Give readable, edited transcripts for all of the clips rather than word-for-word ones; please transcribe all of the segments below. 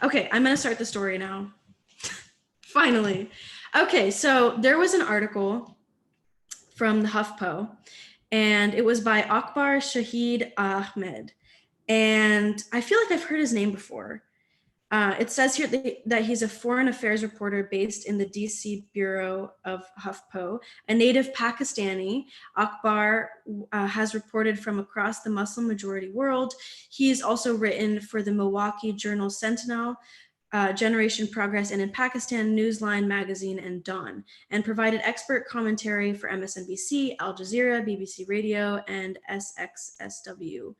Okay, I'm gonna start the story now. Finally. Okay, so there was an article from the HuffPo, and it was by Akbar Shahid Ahmed. And I feel like I've heard his name before. It says here that he's a foreign affairs reporter based in the DC bureau of HuffPo, a native Pakistani. Akbar has reported from across the Muslim majority world. He's also written for the Milwaukee Journal Sentinel, Generation Progress, and in Pakistan, Newsline Magazine and Dawn, and provided expert commentary for MSNBC, Al Jazeera, BBC Radio, and SXSW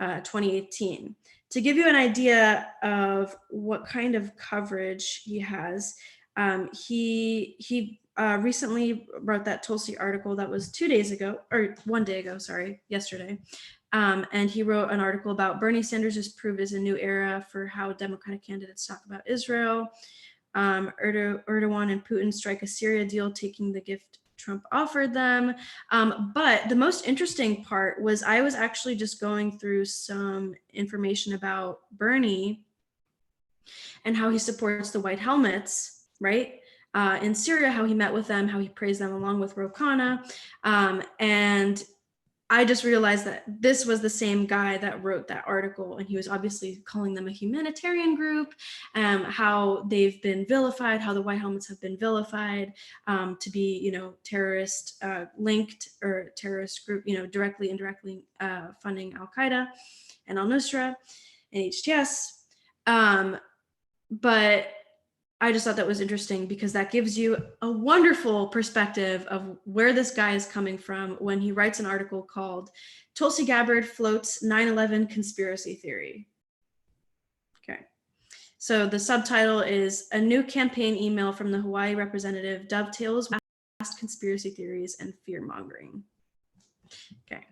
2018. To give you an idea of what kind of coverage he has, he recently wrote that Tülsi article that was 2 days ago, or 1 day ago, sorry, yesterday. And he wrote an article about Bernie Sanders has proved is a new era for how Democratic candidates talk about Israel. Erdogan and Putin strike a Syria deal, taking the gift Trump offered them. But the most interesting part was I was actually just going through some information about Bernie and how he supports the White Helmets, right? In Syria, how he met with them, how he praised them along with Ro Khanna. And I just realized that this was the same guy that wrote that article, and he was obviously calling them a humanitarian group, how they've been vilified, how the White Helmets have been vilified to be, terrorist linked or terrorist group, directly, indirectly funding Al-Qaeda and Al-Nusra and HTS. But I just thought that was interesting because that gives you a wonderful perspective of where this guy is coming from when he writes an article called Tulsi Gabbard Floats 9/11 Conspiracy Theory. Okay. So the subtitle is A New Campaign Email from the Hawaii Representative Dovetails Vast Conspiracy Theories and Fear-Mongering. Okay.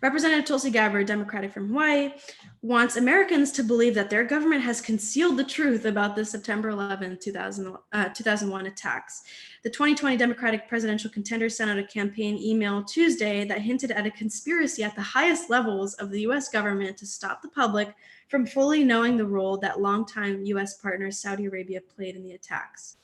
Representative Tulsi Gabbard, Democratic from Hawaii, wants Americans to believe that their government has concealed the truth about the September 11, 2001 attacks. The 2020 Democratic presidential contender sent out a campaign email Tuesday that hinted at a conspiracy at the highest levels of the U.S. government to stop the public from fully knowing the role that longtime U.S. partner Saudi Arabia played in the attacks.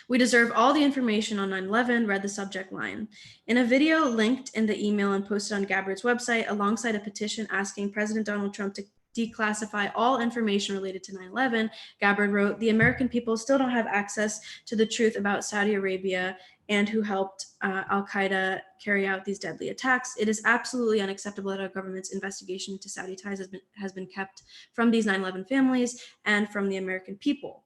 We deserve all the information on 9/11, read the subject line. In a video linked in the email and posted on Gabbard's website, alongside a petition asking President Donald Trump to declassify all information related to 9/11, Gabbard wrote, "The American people still don't have access to the truth about Saudi Arabia and who helped Al-Qaeda carry out these deadly attacks. It is absolutely unacceptable that our government's investigation into Saudi ties has been kept from these 9/11 families and from the American people."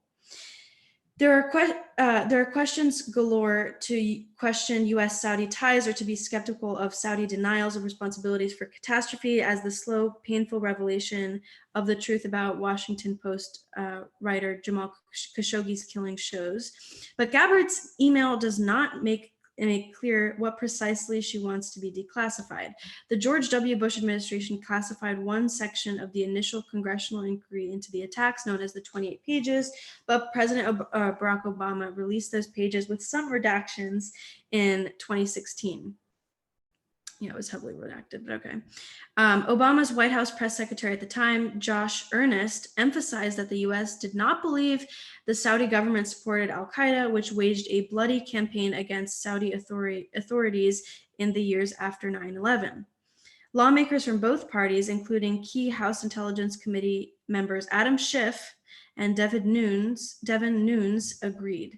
There are questions galore to question U.S.-Saudi ties or to be skeptical of Saudi denials of responsibilities for catastrophe, as the slow, painful revelation of the truth about Washington Post writer Jamal Khashoggi's killing shows. But Gabbard's email does not make clear what precisely she wants to be declassified. The George W. Bush administration classified one section of the initial congressional inquiry into the attacks, known as the 28 pages, but President Barack Obama released those pages with some redactions in 2016. Yeah, it was heavily redacted, but okay. Obama's White House press secretary at the time, Josh Earnest, emphasized that the U.S. did not believe the Saudi government supported Al-Qaeda, which waged a bloody campaign against Saudi authorities in the years after 9/11. Lawmakers from both parties, including key House Intelligence Committee members Adam Schiff and Devin Nunes, agreed.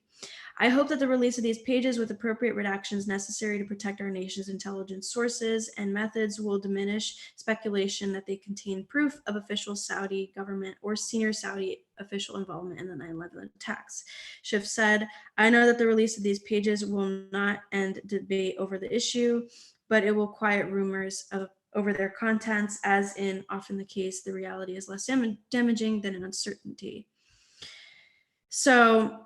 I hope that the release of these pages with appropriate redactions necessary to protect our nation's intelligence sources and methods will diminish speculation that they contain proof of official Saudi government or senior Saudi official involvement in the 9/11 attacks. Schiff said, "I know that the release of these pages will not end debate over the issue, but it will quiet rumors over their contents. As in often the case, the reality is less damaging than an uncertainty." So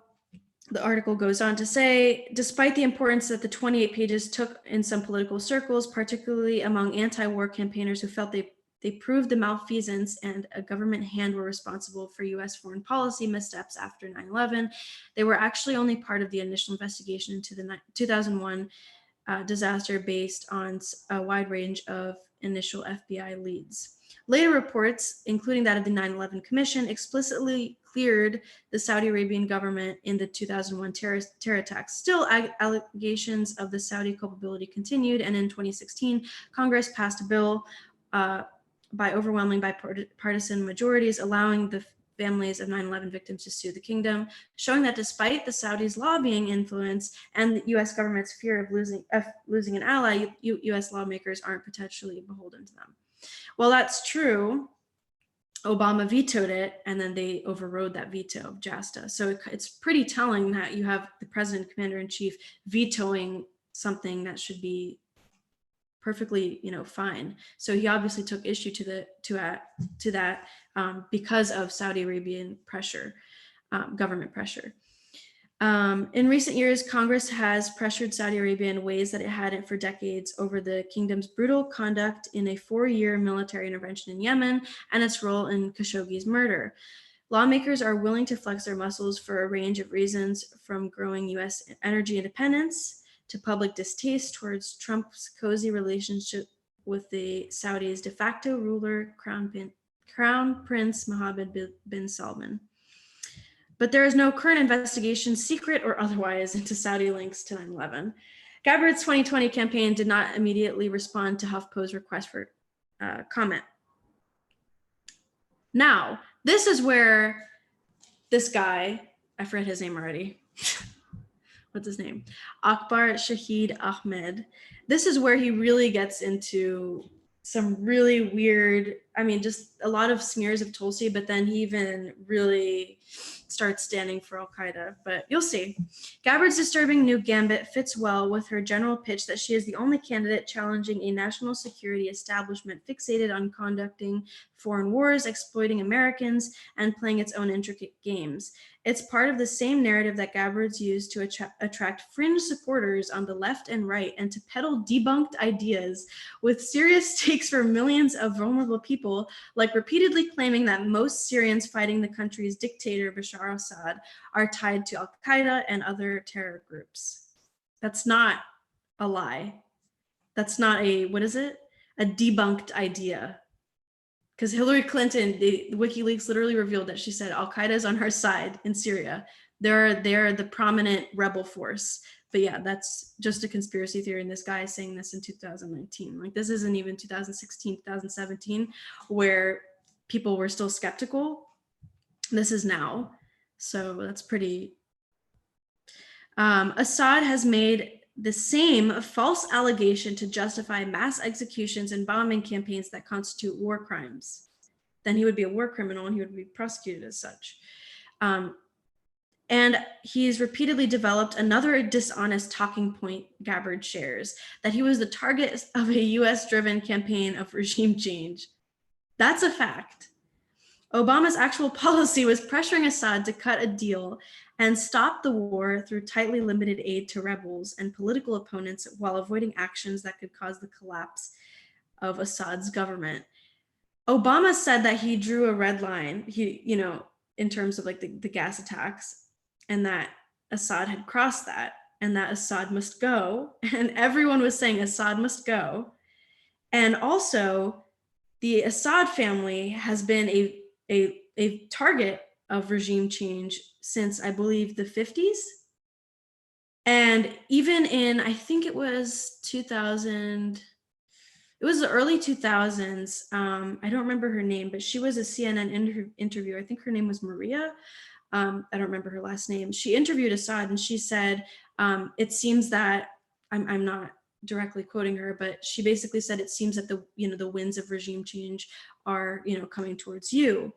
the article goes on to say, despite the importance that the 28 pages took in some political circles, particularly among anti-war campaigners who felt they proved the malfeasance and a government hand were responsible for U.S. foreign policy missteps after 9/11, they were actually only part of the initial investigation into the 2001 disaster based on a wide range of initial FBI leads. Later reports, including that of the 9/11 Commission, explicitly cleared the Saudi Arabian government in the 2001 terror attacks. Still, allegations of the Saudi culpability continued, and in 2016, Congress passed a bill by overwhelming bipartisan majorities allowing the families of 9/11 victims to sue the kingdom, showing that despite the Saudis' lobbying influence and the U.S. government's fear of losing an ally, U.S. lawmakers aren't potentially beholden to them. Well, that's true. Obama vetoed it, and then they overrode that veto of JASTA. So it's pretty telling that you have the president, commander-in-chief, vetoing something that should be perfectly, fine. So he obviously took issue to that because of Saudi Arabian pressure, government pressure. In recent years, Congress has pressured Saudi Arabia in ways that it hadn't for decades over the kingdom's brutal conduct in a 4-year military intervention in Yemen and its role in Khashoggi's murder. Lawmakers are willing to flex their muscles for a range of reasons, from growing U.S. energy independence to public distaste towards Trump's cozy relationship with the Saudis' de facto ruler, Crown Prince Mohammed bin Salman. But there is no current investigation, secret or otherwise, into Saudi links to 9/11. Gábbárd's 2020 campaign did not immediately respond to HuffPost's request for comment. Now, this is where this guy, I forget his name already. What's his name? Akbar Shahid Ahmed. This is where he really gets into some really weird, just a lot of smears of Tülsi, but then he even really starts standing for Al-Qaeda, but you'll see. Gábbárd's disturbing new gambit fits well with her general pitch that she is the only candidate challenging a national security establishment fixated on conducting foreign wars, exploiting Americans, and playing its own intricate games. It's part of the same narrative that Gábbárd's used to attract fringe supporters on the left and right and to peddle debunked ideas with serious stakes for millions of vulnerable people, like repeatedly claiming that most Syrians fighting the country's dictator, Bashar al-Assad, are tied to Al-Qaeda and other terror groups. That's not a lie. That's not a debunked idea. Because Hillary Clinton, the WikiLeaks literally revealed that she said Al-Qaeda is on her side in Syria. They're the prominent rebel force. But yeah, that's just a conspiracy theory. And this guy is saying this in 2019. Like, this isn't even 2016, 2017, where people were still skeptical. This is now. So that's pretty. Assad has made the same false allegation to justify mass executions and bombing campaigns that constitute war crimes. Then he would be a war criminal and he would be prosecuted as such. And he's repeatedly developed another dishonest talking point Gábbárd shares, that he was the target of a US-driven campaign of regime change. That's a fact. Obama's actual policy was pressuring Assad to cut a deal and stop the war through tightly limited aid to rebels and political opponents while avoiding actions that could cause the collapse of Assad's government. Obama said that he drew a red line, in terms of like the gas attacks, and that Assad had crossed that and that Assad must go. And everyone was saying Assad must go. And also the Assad family has been a target of regime change since, I believe, the 50s. And even in, I think it was 2000, it was the early 2000s. I don't remember her name, but she was a CNN interviewer. I think her name was Maria. I don't remember her last name. She interviewed Assad and she said, it seems that, I'm not directly quoting her, but she basically said, it seems that the winds of regime change are, coming towards you.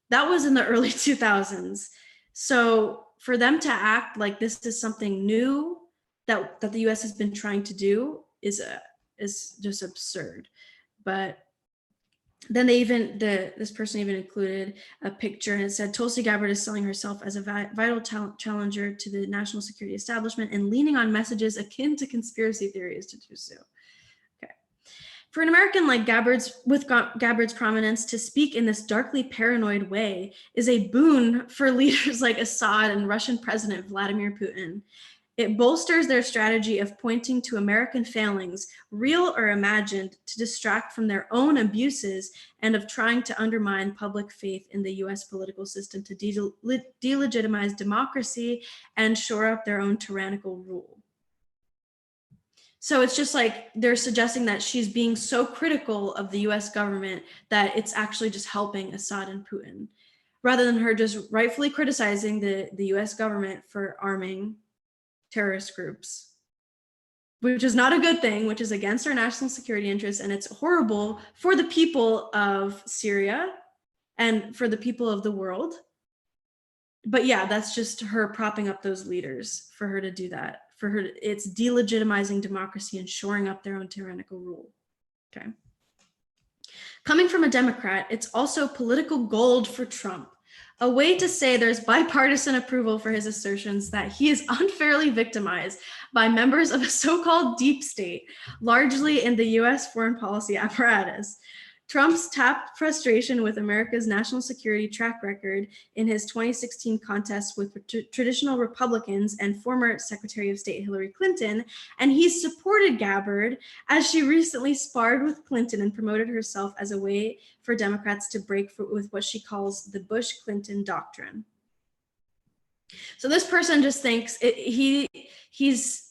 That was in the early 2000s. So for them to act like this is something new that the US has been trying to do is just absurd. But then this person even included a picture and it said, Tülsi Gábbárd is selling herself as a vital challenger to the national security establishment and leaning on messages akin to conspiracy theories to do so. Okay. For an American like Gábbárd's prominence, to speak in this darkly paranoid way is a boon for leaders like Assad and Russian President Vladimir Putin. It bolsters their strategy of pointing to American failings, real or imagined, to distract from their own abuses and of trying to undermine public faith in the US political system to delegitimize democracy and shore up their own tyrannical rule. So it's just like they're suggesting that she's being so critical of the US government that it's actually just helping Assad and Putin, rather than her just rightfully criticizing the US government for arming terrorist groups, which is not a good thing, which is against our national security interests, and it's horrible for the people of Syria and for the people of the world. But yeah, that's just her propping up those leaders for her to do that. For her, it's delegitimizing democracy and shoring up their own tyrannical rule. Okay. Coming from a Democrat, it's also political gold for Trump. A way to say there's bipartisan approval for his assertions that he is unfairly victimized by members of a so-called deep state, largely in the US foreign policy apparatus. Trump's tapped frustration with America's national security track record in his 2016 contest with traditional Republicans and former Secretary of State Hillary Clinton, and he supported Gábbárd as she recently sparred with Clinton and promoted herself as a way for Democrats to break with what she calls the Bush-Clinton doctrine. So this person just thinks he's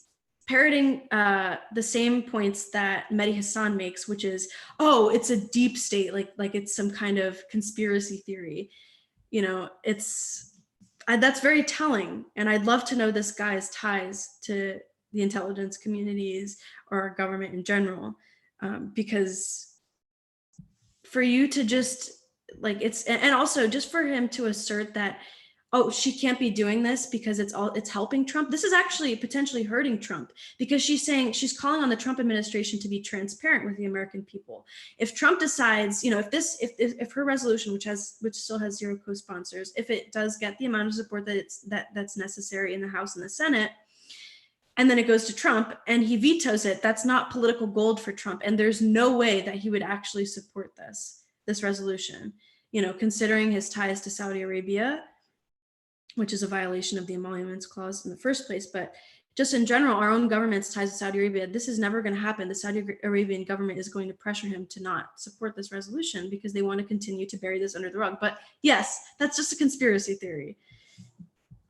parroting the same points that Mehdi Hasan makes, which is, oh, it's a deep state, like it's some kind of conspiracy theory. You know, that's very telling. And I'd love to know this guy's ties to the intelligence communities or our government in general, because for you to just like, and also just for him to assert that, oh, she can't be doing this because it's helping Trump. This is actually potentially hurting Trump, because she's calling on the Trump administration to be transparent with the American people. If Trump decides, you know, if her resolution, which still has 0 co-sponsors, if it does get the amount of support that's necessary in the House and the Senate, and then it goes to Trump and he vetoes it, that's not political gold for Trump. And there's no way that he would actually support this resolution, you know, considering his ties to Saudi Arabia, which is a violation of the Emoluments Clause in the first place. But just in general, our own government's ties to Saudi Arabia, this is never going to happen. The Saudi Arabian government is going to pressure him to not support this resolution because they want to continue to bury this under the rug. But yes, that's just a conspiracy theory.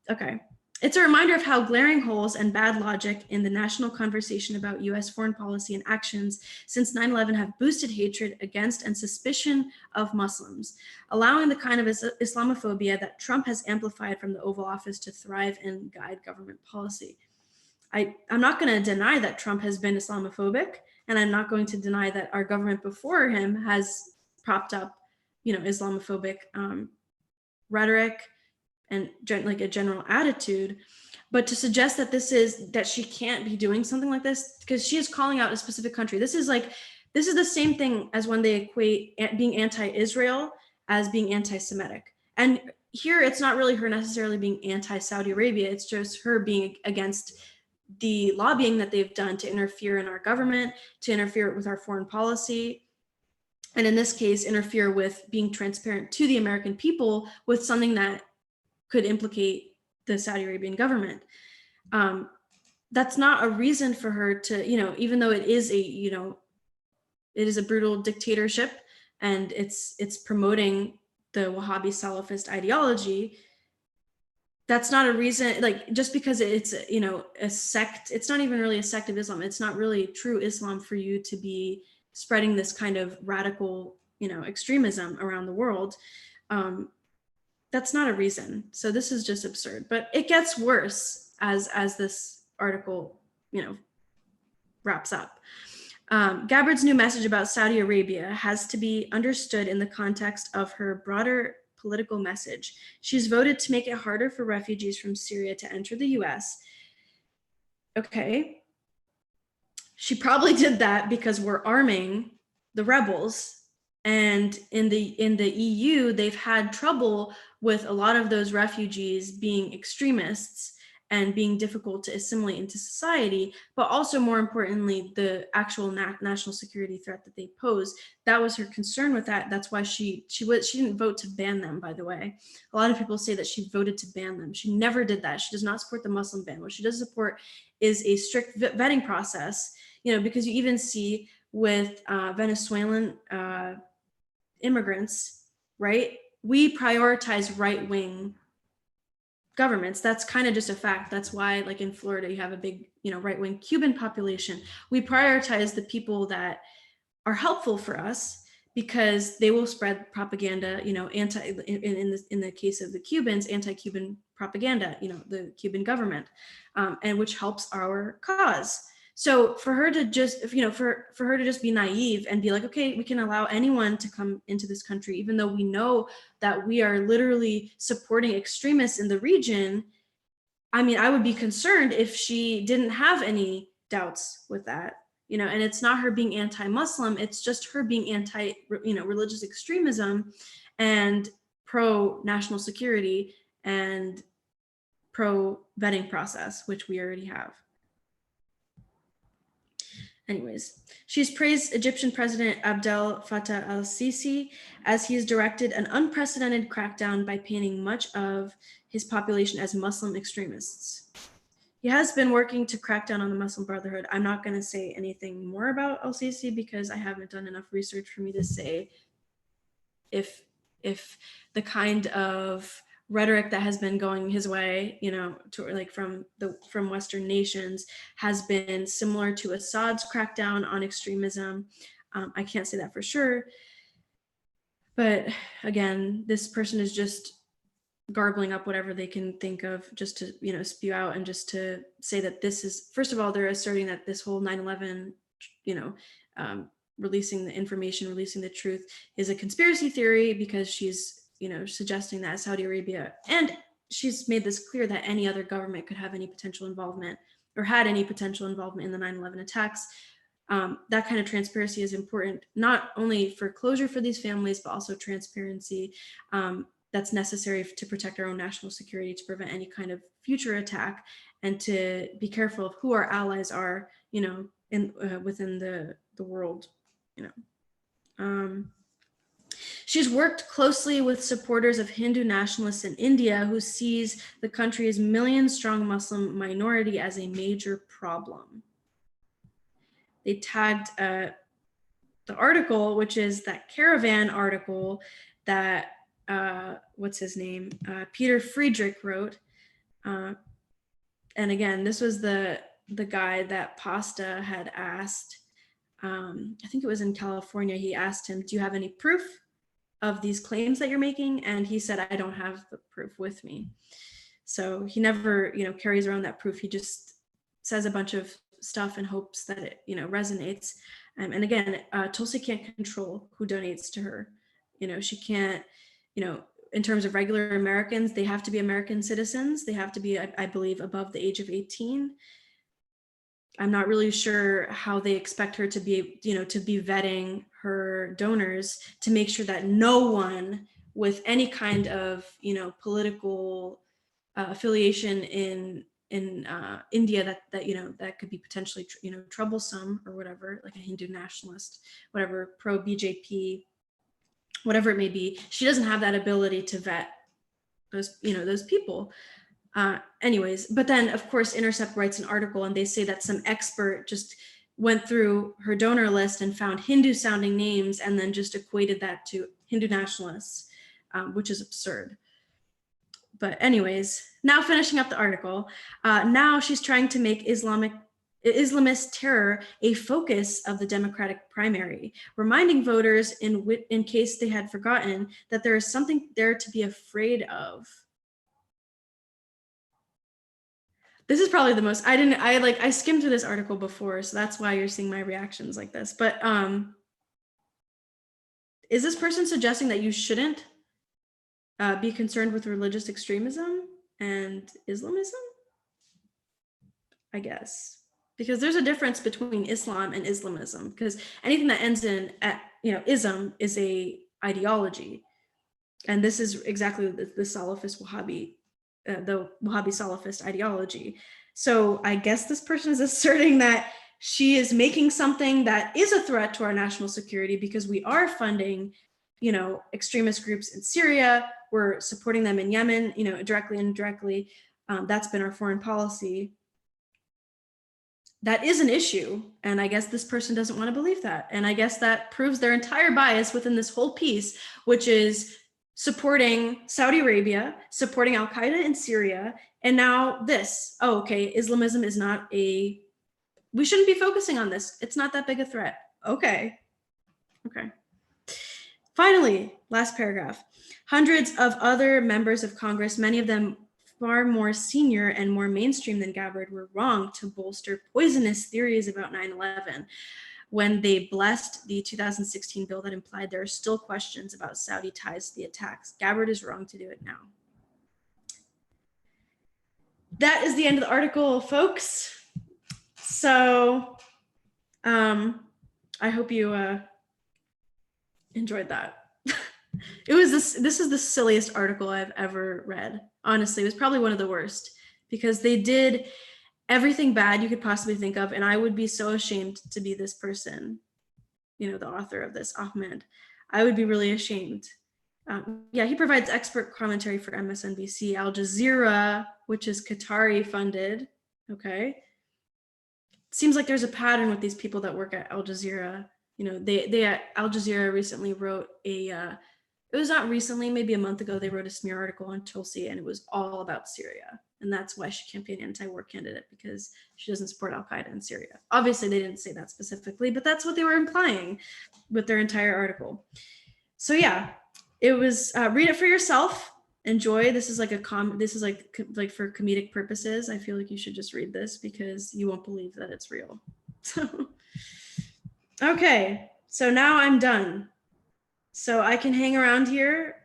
Okay. It's a reminder of how glaring holes and bad logic in the national conversation about US foreign policy and actions since 9/11 have boosted hatred against and suspicion of Muslims, allowing the kind of Islamophobia that Trump has amplified from the Oval Office to thrive and guide government policy. I'm not going to deny that Trump has been Islamophobic, and I'm not going to deny that our government before him has propped up, you know, Islamophobic rhetoric and like a general attitude. But to suggest that she can't be doing something like this because she is calling out a specific country, this is the same thing as when they equate being anti-Israel as being anti-Semitic. And here it's not really her necessarily being anti-Saudi Arabia, it's just her being against the lobbying that they've done to interfere in our government, to interfere with our foreign policy, and in this case interfere with being transparent to the American people with something that could implicate the Saudi Arabian government. That's not a reason for her to, you know, even though it is a brutal dictatorship and it's promoting the Wahhabi Salafist ideology, that's not a reason, like just because it's, you know, a sect, it's not even really a sect of Islam. It's not really true Islam for you to be spreading this kind of radical, you know, extremism around the world. That's not a reason. So this is just absurd, but it gets worse as this article, you know, wraps up. Gábbárd's new message about Saudi Arabia has to be understood in the context of her broader political message. She's voted to make it harder for refugees from Syria to enter the US. Okay. She probably did that because we're arming the rebels. And in the EU, they've had trouble with a lot of those refugees being extremists and being difficult to assimilate into society, but also more importantly, the actual national security threat that they pose. That was her concern with that. That's why she didn't vote to ban them, by the way. A lot of people say that she voted to ban them. She never did that. She does not support the Muslim ban. What she does support is a strict vetting process, because you even see with Venezuelan immigrants, right? We prioritize right-wing governments. That's kind of just a fact. That's why, like in Florida, you have a big, right-wing Cuban population. We prioritize the people that are helpful for us because they will spread propaganda, in the case of the Cubans, anti-Cuban propaganda, the Cuban government, and which helps our cause. So for her to just, for her to just be naive and be like, okay, we can allow anyone to come into this country, even though we know that we are literally supporting extremists in the region. I mean, I would be concerned if she didn't have any doubts with that, and it's not her being anti-Muslim, it's just her being anti, religious extremism and pro-national security and pro-vetting process, which we already have. Anyways, she's praised Egyptian President Abdel Fattah al-Sisi as he has directed an unprecedented crackdown by painting much of his population as Muslim extremists. He has been working to crack down on the Muslim Brotherhood. I'm not going to say anything more about al-Sisi because I haven't done enough research for me to say if the kind of rhetoric that has been going his way, to like from Western nations has been similar to Assad's crackdown on extremism. I can't say that for sure, but again, this person is just garbling up whatever they can think of just to, spew out and just to say that this is, first of all, they're asserting that this whole 9/11, releasing the information, releasing the truth is a conspiracy theory because she's, suggesting that Saudi Arabia, and she's made this clear that any other government could have any potential involvement or had any potential involvement in the 9/11 attacks. That kind of transparency is important, not only for closure for these families, but also transparency that's necessary to protect our own national security, to prevent any kind of future attack, and to be careful of who our allies are, within the world, She's worked closely with supporters of Hindu nationalists in India who sees the country's million-strong Muslim minority as a major problem. They tagged the article, which is that Caravan article that, what's his name? Peter Friedrich wrote. And again, this was the guy that Pasta had asked, I think it was in California, he asked him, do you have any proof of these claims that you're making? And he said, I don't have the proof with me. So he never, carries around that proof. He just says a bunch of stuff and hopes that it, resonates. And again, Tülsi can't control who donates to her. She can't, in terms of regular Americans, they have to be American citizens. They have to be, I believe, above the age of 18. I'm not really sure how they expect her to be, to be vetting her donors to make sure that no one with any kind of, political affiliation in India that could be potentially, troublesome or whatever, like a Hindu nationalist, whatever, pro BJP, whatever it may be. She doesn't have that ability to vet those, those people. Anyways, but then of course Intercept writes an article and they say that some expert just went through her donor list and found Hindu sounding names and then just equated that to Hindu nationalists, which is absurd. But anyways, now finishing up the article, now she's trying to make Islamist terror a focus of the Democratic primary, reminding voters in case they had forgotten that there is something there to be afraid of. This is probably the most, I skimmed through this article before, so that's why you're seeing my reactions like this. But is this person suggesting that you shouldn't be concerned with religious extremism and Islamism? I guess, because there's a difference between Islam and Islamism, because anything that ends in, ism is a ideology. And this is exactly the Salafist Wahhabi the Wahhabi Salafist ideology. So I guess this person is asserting that she is making something that is a threat to our national security because we are funding, extremist groups in Syria. We're supporting them in Yemen, directly and indirectly. That's been our foreign policy. That is an issue. And I guess this person doesn't want to believe that. And I guess that proves their entire bias within this whole piece, which is supporting Saudi Arabia, supporting Al-Qaeda in Syria, and now this. Oh, okay, Islamism is not we shouldn't be focusing on this. It's not that big a threat. Okay. Finally, last paragraph. Hundreds of other members of Congress, many of them far more senior and more mainstream than Gábbárd, were wrong to bolster poisonous theories about 9/11 when they blessed the 2016 bill that implied there are still questions about Saudi ties to the attacks. Gábbárd is wrong to do it now. That is the end of the article, folks. So I hope you enjoyed that. This is the silliest article I've ever read. Honestly, it was probably one of the worst because they did everything bad you could possibly think of. And I would be so ashamed to be this person, the author of this, Ahmed. I would be really ashamed. Yeah, he provides expert commentary for MSNBC, Al Jazeera, which is Qatari funded. Okay. Seems like there's a pattern with these people that work at Al Jazeera. They at Al Jazeera recently wrote it was not recently, maybe a month ago, they wrote a smear article on Tülsi, and it was all about Syria. And that's why she campaigned anti-war candidate, because she doesn't support Al-Qaeda in Syria. Obviously, they didn't say that specifically, but that's what they were implying with their entire article. So yeah, it was, read it for yourself. Enjoy. This is like this is like for comedic purposes. I feel like you should just read this because you won't believe that it's real. So, okay, so now I'm done. So I can hang around here